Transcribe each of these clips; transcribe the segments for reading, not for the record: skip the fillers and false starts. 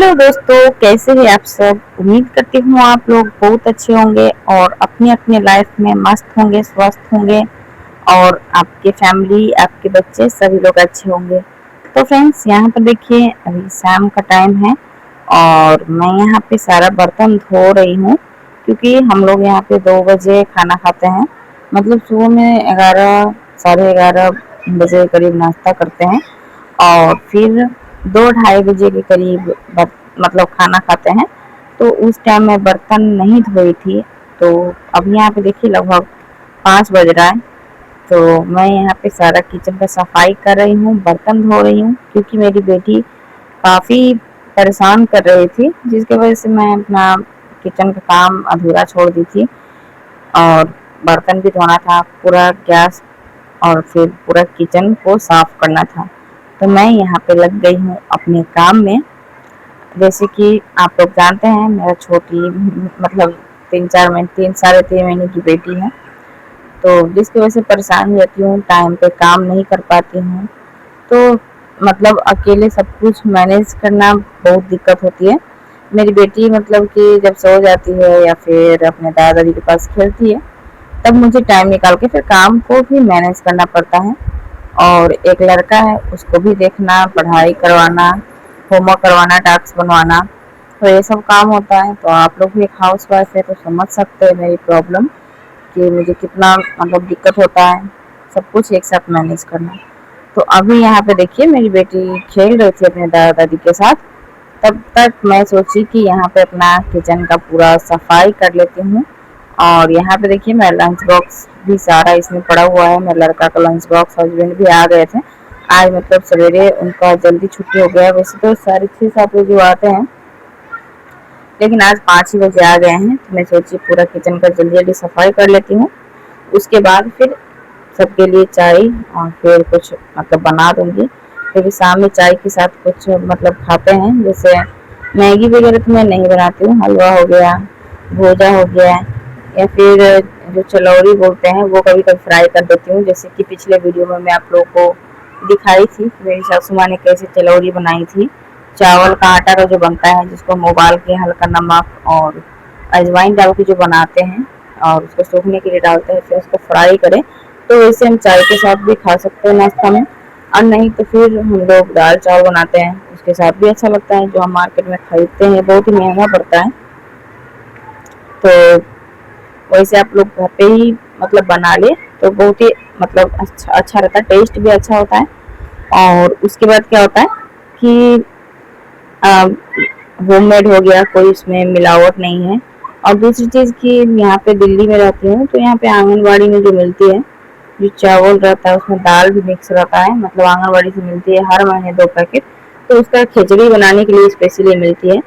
Hello दोस्तों, कैसे हैं आप सब। उम्मीद करती हूँ आप लोग बहुत अच्छे होंगे और अपनी अपनी लाइफ में मस्त होंगे, स्वस्थ होंगे और आपके फैमिली, आपके बच्चे सभी लोग अच्छे होंगे। तो फ्रेंड्स, यहाँ पर देखिए अभी शाम का टाइम है और मैं यहाँ पे सारा बर्तन धो रही हूँ क्योंकि हम लोग यहाँ पे 2 बजे खाना खाते हैं। मतलब सुबह में 11 साढ़े 11 बजे करीब नाश्ता करते हैं और फिर 2 ढाई बजे के करीब मतलब खाना खाते हैं। तो उस टाइम मैं बर्तन नहीं धोई थी। तो अब यहाँ पे देखिए लगभग 5 बज रहा है। तो मैं यहाँ पे सारा किचन का सफाई कर रही हूँ, बर्तन धो रही हूँ क्योंकि मेरी बेटी काफ़ी परेशान कर रही थी, जिसकी वजह से मैं अपना किचन का काम अधूरा छोड़ दी थी। और बर्तन भी धोना था, पूरा गैस और फिर पूरा किचन को साफ करना था। तो मैं यहाँ पे लग गई हूँ अपने काम में। जैसे कि आप लोग जानते हैं, मेरा छोटी मतलब 3 4 महीने 3 साढ़े 3 महीने की बेटी है। तो जिसकी वजह से परेशान रहती हूँ, टाइम पे काम नहीं कर पाती हूँ। तो मतलब अकेले सब कुछ मैनेज करना बहुत दिक्कत होती है। मेरी बेटी मतलब कि जब सो जाती है या फिर अपने दादा दादी के पास खेलती है, तब मुझे टाइम निकाल के फिर काम को भी मैनेज करना पड़ता है। और एक लड़का है, उसको भी देखना, पढ़ाई करवाना, होमवर्क करवाना, टास्क बनवाना, तो ये सब काम होता है। तो आप लोग भी एक हाउस वाइफ है तो समझ सकते हैं मेरी प्रॉब्लम कि मुझे कितना मतलब दिक्कत होता है सब कुछ एक साथ मैनेज करना। तो अभी यहाँ पे देखिए मेरी बेटी खेल रही थी अपने दादा दादी के साथ, तब तक मैं सोची कि यहाँ पे अपना किचन का पूरा सफाई कर लेती हूँ। और यहाँ पे देखिए मेरा लंच बॉक्स भी सारा इसमें पड़ा हुआ है। मेरे लड़का का लंच बॉक्स, हस्बैंड भी आ गए थे आज, मतलब सवेरे उनका जल्दी छुट्टी हो गया। वैसे तो 6:30 7 बजे आते हैं, लेकिन आज 5 ही बजे आ गए हैं। तो मैं सोची पूरा किचन का जल्दी जल्दी सफाई कर लेती हूँ, उसके बाद फिर सबके लिए चाय और फिर कुछ मतलब बना दूंगी। फिर शाम में चाय के साथ कुछ मतलब खाते हैं, जैसे मैगी वगैरह तो मैं नहीं बनाती हूँ, हलवा हो गया, भोजा हो गया, या फिर जो चलौरी बोलते हैं वो कभी कभी फ्राई कर देती हूँ। जैसे कि पिछले वीडियो में मैं आप लोगों को दिखाई थी कि मेरी सासू माँ ने कैसे चलौरी बनाई थी। चावल का आटा का जो बनता है, जिसको हम उबाल के हल्का नमक और अजवाइन डाल के जो बनाते हैं और उसको सूखने के लिए डालते हैं, फिर उसको फ्राई करें, तो वैसे हम चाय के साथ भी खा सकते हैं नाश्ता में। और नहीं तो फिर हम लोग दाल चावल बनाते हैं, उसके साथ भी अच्छा लगता है। जो हम मार्केट में खरीदते हैं बहुत ही महंगा पड़ता है। तो वैसे आप लोग घर पे ही मतलब बना ले तो बहुत ही मतलब अच्छा रहता है, टेस्ट भी अच्छा होता है। और उसके बाद क्या होता है कि होममेड हो गया, कोई उसमें मिलावट नहीं है। और दूसरी चीज़ कि यहाँ पे दिल्ली में रहती हूँ, तो यहाँ पे आंगनबाड़ी में जो मिलती है, जो चावल रहता है उसमें दाल भी मिक्स रहता है, मतलब आंगनबाड़ी से मिलती है हर महीने 2 पैकेट। तो उसका खिचड़ी बनाने के लिए स्पेशली मिलती है।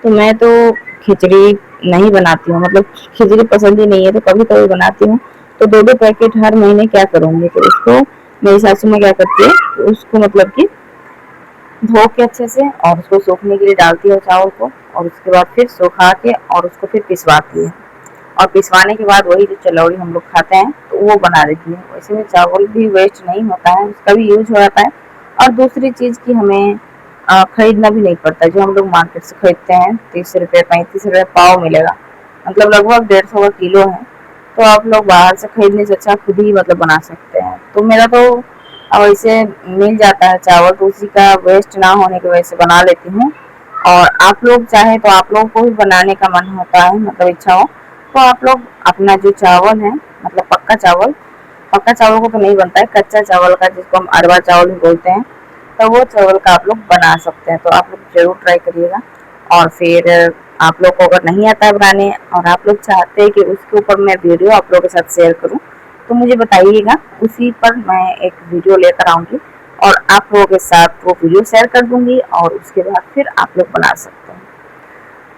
तो मैं तो खिचड़ी नहीं बनाती हूँ, मतलब खिचड़ी पसंद ही नहीं है, तो कभी कभी बनाती हूँ। तो 2 2 पैकेट हर महीने क्या करूँगी, तो उसको मेरी सासू माँ क्या करती है, तो उसको मतलब कि धो के अच्छे से और उसको सूखने के लिए डालती है चावल को, और उसके बाद फिर सुखा के और उसको फिर पिसवाती है। और पिसवाने के बाद वही जो चलौड़ी हम लोग खाते हैं तो वो बना देती है। वैसे में चावल भी वेस्ट नहीं होता है, उसका भी यूज हो जाता है। और दूसरी चीज़ की हमें खरीदना भी नहीं पड़ता। जो हम लोग मार्केट से खरीदते हैं 30 रुपये 35 रुपये पाव मिलेगा, मतलब लगभग 150 का किलो है। तो आप लोग बाहर से खरीदने से अच्छा खुद ही मतलब बना सकते हैं। तो मेरा तो वैसे मिल जाता है चावल, तो उसी का वेस्ट ना होने की वजह से बना लेती हूँ। और आप लोग चाहे तो आप लोगों को भी बनाने का मन होता है, मतलब इच्छा हो, तो आप लोग अपना जो चावल है, मतलब पक्का चावल को तो नहीं बनता है, कच्चा चावल का जिसको हम अरवा चावल भी बोलते हैं, तो वो चावल का आप लोग बना सकते हैं। तो आप लोग जरूर ट्राई करिएगा। और फिर आप लोग को अगर नहीं आता है बनाने और आप लोग चाहते हैं कि उसके ऊपर मैं वीडियो आप लोगों के साथ शेयर करूं, तो मुझे बताइएगा, उसी पर मैं एक वीडियो लेकर आऊंगी और आप लोगों के साथ वो वीडियो शेयर कर दूंगी, और उसके बाद फिर आप लोग बना सकते हैं।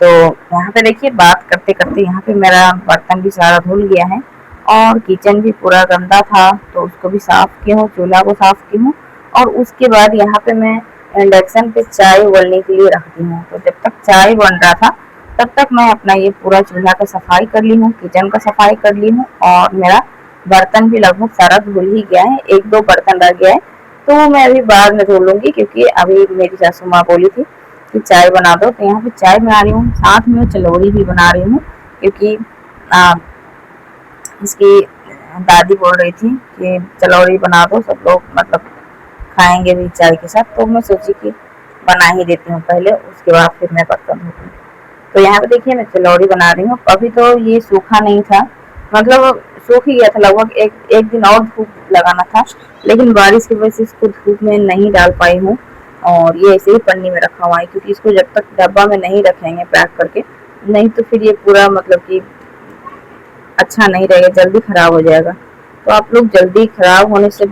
तो यहाँ पे देखिए बात करते करते यहाँ पे मेरा बर्तन भी सारा धुल गया है और किचन भी पूरा गंदा था, तो उसको भी साफ की हूँ, चूल्हा को साफ की हूँ। और उसके बाद यहाँ पे मैं इंडक्शन पे चाय उबलने के लिए रखती हूँ। तो जब तक चाय बन रहा था तब तक मैं अपना ये पूरा चूल्हा का सफाई कर ली हूँ, किचन का सफाई कर ली हूँ, और मेरा बर्तन भी लगभग सारा धुल ही गया है। 1 2 बर्तन रह गया है, तो वो मैं अभी बाद में धो लूंगी, क्योंकि अभी मेरी सासू माँ बोली थी कि चाय बना दो, तो यहाँ पे चाय बना रही हूँ, साथ में चलौड़ी भी बना रही हूँ, क्योंकि इसकी दादी बोल रही थी कि चलौड़ी बना दो, सब लोग मतलब खाएंगे भी चाय के साथ। तो मैं सोची कि बना ही देती हूँ पहले, उसके बाद फिर मैं बर्तन धोती हूँ। तो यहाँ पे देखिए मैं चलौड़ी बना रही हूँ। अभी तो ये सूखा नहीं था, मतलब सूख ही गया था लगभग, एक दिन और धूप लगाना था, लेकिन बारिश की वजह से इसको धूप में नहीं डाल पाई हूँ, और ये ऐसे ही पन्नी में रखा हुआ है, क्योंकि इसको जब तक डब्बा में नहीं रखेंगे पैक करके, नहीं तो फिर ये पूरा मतलब कि अच्छा नहीं रहेगा, जल्दी खराब हो जाएगा। तो आप लोग जल्दी खराब होने से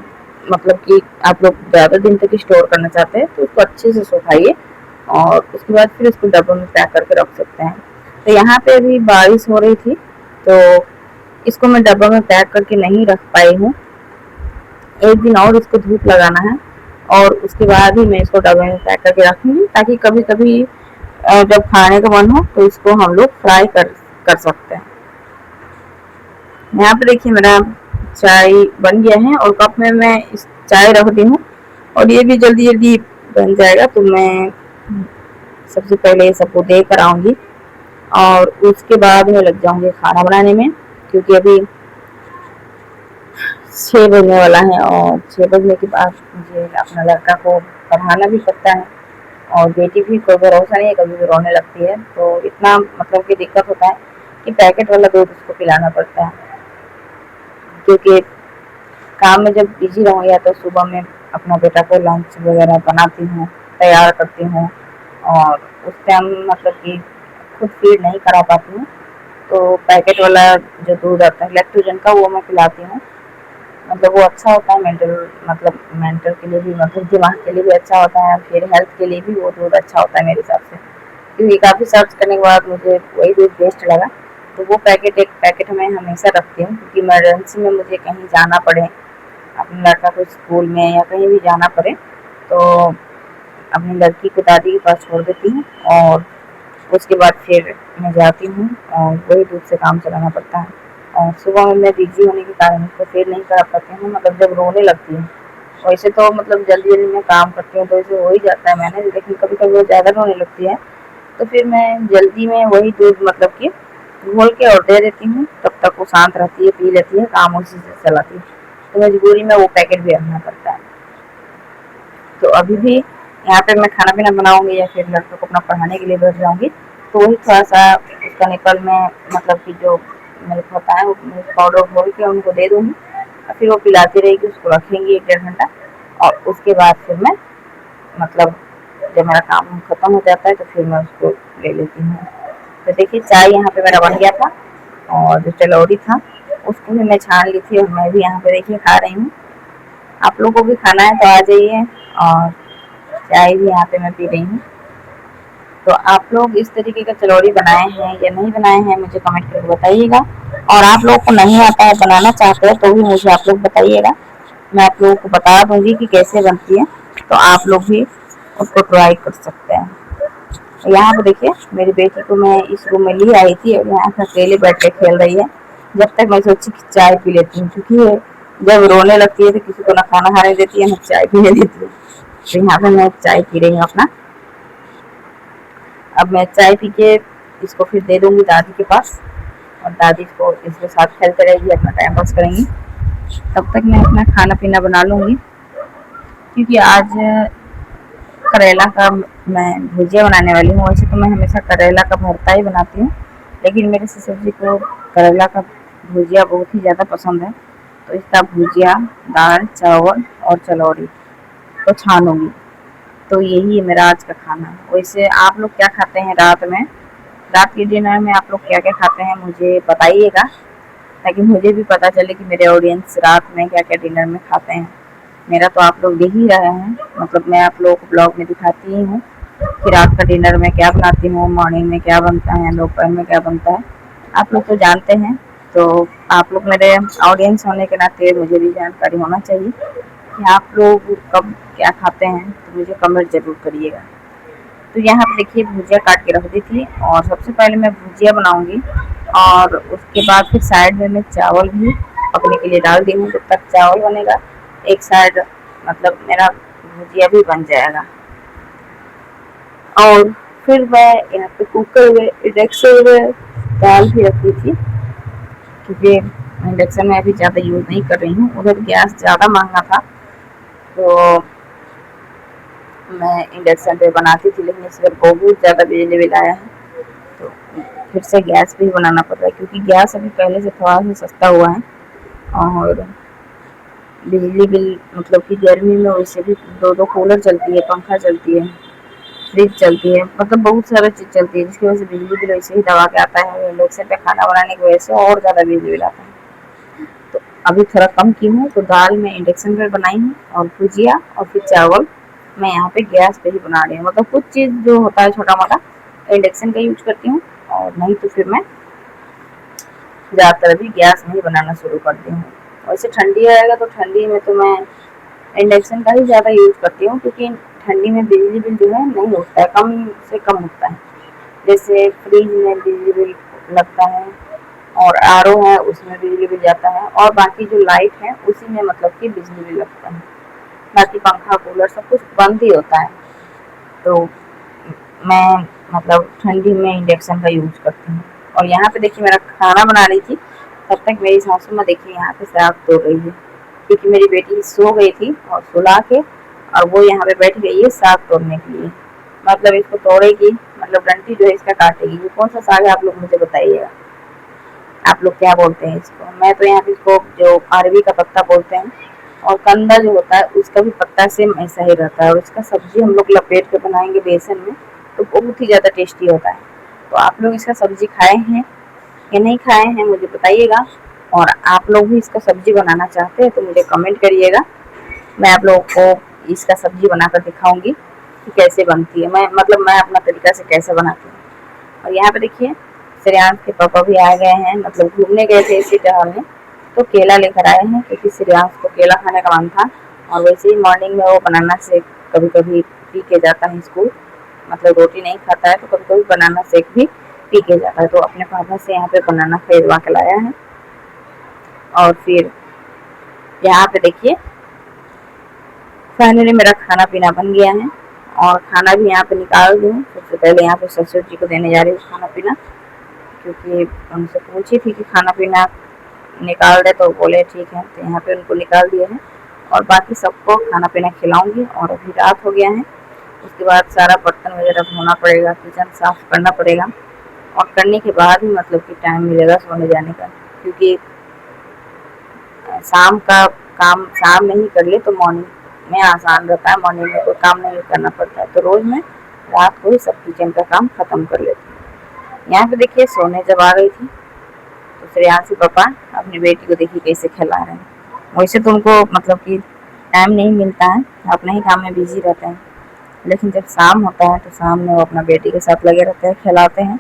मतलब कि आप लोग ज़्यादा दिन तक स्टोर करना चाहते हैं तो उसको अच्छे से सुखाइए, और उसके बाद फिर उसको डब्बों में पैक करके रख सकते हैं। तो यहाँ पे अभी बारिश हो रही थी, तो इसको मैं डब्बा में पैक करके नहीं रख पाई हूँ। एक दिन और इसको धूप लगाना है, और उसके बाद ही मैं इसको डब्बे में पैक करके रखूँगी, ताकि कभी कभी जब खाने का मन हो तो इसको हम लोग फ्राई कर सकते हैं। यहाँ पे देखिए मेरा चाय बन गया है, और कप में मैं इस चाय रख दी हूँ, और ये भी जल्दी जल्दी बन जाएगा। तो मैं सबसे पहले सबको दे कर आऊँगी, और उसके बाद मैं लग जाऊँगी खाना बनाने में, क्योंकि अभी 6 बजने वाला है, और 6 बजने के बाद मुझे अपना लड़का को पढ़ाना भी पड़ता है, और बेटी भी कोई भरोसा नहीं है, कभी भी रोने लगती है। तो इतना मतलब कि दिक्कत होता है कि पैकेट वाला दूध उसको पिलाना पड़ता है, क्योंकि काम में जब बिजी रहूँ, या तो सुबह में अपना बेटा को लंच वगैरह बनाती हूँ, तैयार करती हूँ, और उस टाइम मतलब कि खुद फीड नहीं करा पाती हूँ, तो पैकेट वाला जो दूध आता है लैक्टोजन का, वो मैं पिलाती हूँ। मतलब वो अच्छा होता है मेंटल के लिए भी, मतलब दिमाग के लिए भी अच्छा होता है, फिर हेल्थ के लिए भी वो दूध अच्छा होता है मेरे हिसाब से, क्योंकि काफ़ी सर्च करने के बाद मुझे वही दूध बेस्ट लगा। तो वो एक पैकेट मैं हमेशा रखती हूँ, क्योंकि इमरजेंसी में मुझे कहीं जाना पड़े, अपने लड़का को स्कूल में या कहीं भी जाना पड़े, तो अपनी लड़की को दादी के पास छोड़ देती हूँ, और उसके बाद फिर मैं जाती हूँ, और वही दूध से काम चलाना पड़ता है। और सुबह में मैं बिजी होने के कारण उसको फीड नहीं करा पाती हूँ, मतलब जब रोने लगती है। वैसे तो मतलब जल्दी जल्दी मैं काम करती हूँ तो इसे हो ही जाता है मैंने, लेकिन कभी कभी वो ज़्यादा रोने लगती है, तो फिर मैं जल्दी में वही दूध मतलब कि घोल के और दे देती हूँ, तब तक वो शांत रहती है, पी लेती है, काम उसी से चलाती है। तो मजबूरी में वो पैकेट भी रखना पड़ता है। तो अभी भी यहाँ पे मैं खाना पीना बनाऊंगी, या फिर लड़कों को अपना पढ़ाने के लिए बैठ जाऊंगी, तो वही थोड़ा सा उसका निकल में मतलब कि जो मेरे को होता है वो पाउडर घोल के उनको दे दूँगी, और फिर वो पिलाती रहेगी, उसको रखेंगी 1-1.5 घंटा, और उसके बाद फिर मैं मतलब जब मेरा काम खत्म हो जाता है तो फिर मैं उसको ले लेती हूँ। तो देखिए चाय यहाँ पे मेरा बन गया था, और जो चलौड़ी था उसको भी मैं छान ली थी, और मैं भी यहाँ पे देखिए खा रही हूँ। आप लोगों को भी खाना है तो आ जाइए, और चाय भी यहाँ पे मैं पी रही हूँ। तो आप लोग इस तरीके का चलौड़ी बनाए हैं या नहीं बनाए हैं, मुझे कमेंट करके बताइएगा, और आप लोगों को नहीं आता है, बनाना चाहते हैं तो भी मुझे आप लोग बताइएगा, मैं आप लोगों को बता दूंगी कि कैसे बनती है, तो आप लोग भी उसको ट्राई कर सकते हैं। यहाँ पे देखिए मेरी बेटी को मैं इस रूम में ले आई थी, और यहाँ पे अकेले बैठ के खेल रही है, जब तक मैं सोची कि चाय पी लेती हूँ, क्योंकि जब रोने लगती है तो किसी को ना खाना खाने देती है ना चाय पीने देती है। तो यहाँ पे मैं चाय पी रही हूँ अपना। अब मैं चाय पी के इसको फिर दे दूंगी दादी के पास, और दादी को इसके साथ खेलते रहेगी, अपना टाइम पास करेंगी। तब तक मैं अपना खाना पीना बना लूँगी, क्योंकि आज करेला का मैं भुजिया बनाने वाली हूँ। वैसे तो मैं हमेशा करेला का भरता ही बनाती हूँ, लेकिन मेरे ससुर जी को करेला का भुजिया बहुत ही ज़्यादा पसंद है, तो इसका भुजिया, दाल, चावल और चलौड़ी तो छानूंगी। तो यही है मेरा आज का खाना। वैसे आप लोग क्या खाते हैं रात में, रात के डिनर में आप लोग क्या क्या खाते हैं मुझे बताइएगा, ताकि मुझे भी पता चले कि मेरे ऑडियंस रात में क्या क्या डिनर में खाते हैं। मेरा तो आप लोग देख ही रहे हैं, मतलब मैं आप लोगों को ब्लॉग में दिखाती ही हूँ कि रात का डिनर में क्या बनाती हूँ, मॉर्निंग में क्या बनता है, दोपहर में क्या बनता है, आप लोग तो जानते हैं। तो आप लोग मेरे ऑडियंस होने के नाते मुझे भी जानकारी होना चाहिए कि आप लोग कब क्या खाते हैं, तो मुझे कमेंट ज़रूर करिएगा। तो यहाँ पे देखिए भुजिया काट के रख दी थी, और सबसे पहले मैं भुजिया बनाऊंगी, और उसके बाद फिर साइड में मैं चावल भी पकने के लिए डाल दी हूँ। जब तक चावल बनेगा एक साइड मतलब मेरा भुजिया भी बन जाएगा। और फिर मैं यहाँ पे कुकर में इंडक्शन में दाल भी रखी थी, क्योंकि इंडक्शन में अभी ज़्यादा यूज़ नहीं कर रही हूँ। उधर गैस ज़्यादा महंगा था तो मैं इंडक्शन पे बनाती थी, लेकिन इस बार बहुत ज़्यादा बिजली बिल आया है तो फिर से गैस पे ही बनाना पड़ रहा है, क्योंकि गैस अभी पहले से थोड़ा सा सस्ता हुआ है। और बिजली बिल मतलब कि गर्मी में वैसे भी 2-2 कूलर चलती है, पंखा चलती है, फ्रिज चलती है, मतलब बहुत सारा चीज़ चलती है, जिसकी वजह से बिजली बिल वैसे ही दबा के आता है। इंडक्शन पे खाना बनाने की वजह से और ज़्यादा बिजली बिल आता है। तो अभी थोड़ा कम की हूँ, तो दाल मैं इंडक्शन पर बनाई हूँ और भुजिया और फिर चावल मैं यहाँ पे गैस पे ही बना रही हूँ। मतलब कुछ चीज़ जो होता है छोटा मोटा इंडक्शन का यूज करती हूँ, और नहीं तो फिर मैं ज़्यादातर अभी गैस में ही बनाना शुरू कर दी हूँ। वैसे ठंडी आएगा तो ठंडी में तो मैं इंडक्शन का ही ज़्यादा यूज करती हूँ, क्योंकि ठंडी में बिजली बिल जो है नहीं होता है, कम से कम होता है। जैसे फ्रिज में बिजली बिल लगता है और आरओ है उसमें बिजली बिल जाता है, और बाकी जो लाइट है उसी में मतलब कि बिजली बिल लगता है। बाकी पंखा कूलर सब कुछ बंद ही होता है। तो मैं मतलब ठंडी में इंडक्शन का यूज करती हूँ। और यहाँ पे देखिए मेरा खाना बना रही थी, तब तक मेरी सासू माँ देखिए यहाँ पे साग तोड़ रही है, क्योंकि मेरी बेटी सो गई थी और सुला के और वो यहाँ पे बैठ गई है साग तोड़ने के लिए। मतलब इसको तोड़ेगी, मतलब डंडी जो है इसका काटेगी। ये कौन सा साग है आप लोग मुझे बताइएगा, आप लोग क्या बोलते हैं इसको? मैं तो यहाँ पे इसको जो अरबी का पत्ता बोलते हैं, और कंदा जो होता है उसका भी पत्ता सेम ऐसा ही रहता है, और इसका सब्जी हम लोग लपेट के बनाएंगे बेसन में तो बहुत ही ज़्यादा टेस्टी होता है। तो आप लोग इसका सब्जी खाए हैं या नहीं खाए हैं मुझे बताइएगा, और आप लोग भी इसका सब्जी बनाना चाहते हैं तो मुझे कमेंट करिएगा। मैं आप लोगों को इसका सब्जी बनाकर दिखाऊंगी कि कैसे बनती है, मैं अपना तरीका से कैसे बनाती हूँ। और यहाँ पे देखिए श्रेयांश के पापा भी आ गए हैं, मतलब घूमने गए थे इसी टहलने, तो केला लेकर आए हैं, क्योंकि श्रेयांश को केला खाने का मन था। और वैसे ही मॉर्निंग में वो बनाना शेक कभी कभी पी के जाता है स्कूल, मतलब रोटी नहीं खाता है तो कभी कभी बनाना शेक भी पी के जाता है। तो अपने पापा से यहाँ पे बनाना खरीदवा के लाया है। और फिर यहाँ पे देखिए फाइनली मेरा खाना पीना बन गया है, और खाना भी यहाँ पे निकाल दूँ। सबसे पहले यहाँ पे ससुर जी को देने जा रही हूँ खाना पीना, क्योंकि उनसे पूछी थी कि खाना पीना निकाल दे, तो बोले ठीक है, तो यहाँ पे उनको निकाल दिए हैं। और बाकी सबको खाना पीना खिलाऊंगी। और अभी रात हो गया है, उसके बाद सारा बर्तन वगैरह धोना पड़ेगा, किचन साफ करना पड़ेगा, और करने के बाद ही मतलब कि टाइम मिलेगा सोने जाने का, क्योंकि शाम का काम शाम में ही कर ले तो मॉर्निंग में आसान रहता है, मॉर्निंग में कोई काम नहीं करना पड़ता है। तो रोज़ मैं रात को ही सब किचन का काम ख़त्म कर लेती हूँ। यहाँ पे देखिए सोने जब आ गई थी तो श्रेयांशी पापा अपनी बेटी को देखिए कैसे खिला रहे हैं। वैसे तो उनको मतलब कि टाइम नहीं मिलता है, अपने ही काम में बिजी रहते हैं, लेकिन जब शाम होता है तो शाम में वो अपना बेटी के साथ लगे रहते हैं, खिलाते हैं।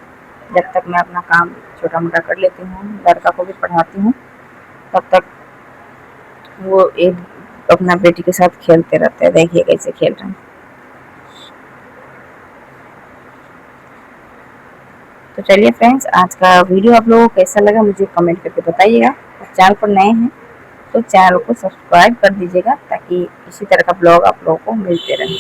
जब तक मैं अपना काम छोटा मोटा कर लेती हूँ, लड़का को भी पढ़ाती हूँ, तब तक वो एक अपना बेटी के साथ खेलते रहते हैं। देखिए कैसे खेल रहे हैं। तो चलिए फ्रेंड्स, आज का वीडियो आप लोगों को कैसा लगा मुझे कमेंट करके बताइएगा। और चैनल पर नए हैं तो चैनल को सब्सक्राइब कर दीजिएगा, ताकि इसी तरह का ब्लॉग आप लोगों को मिलते रहे।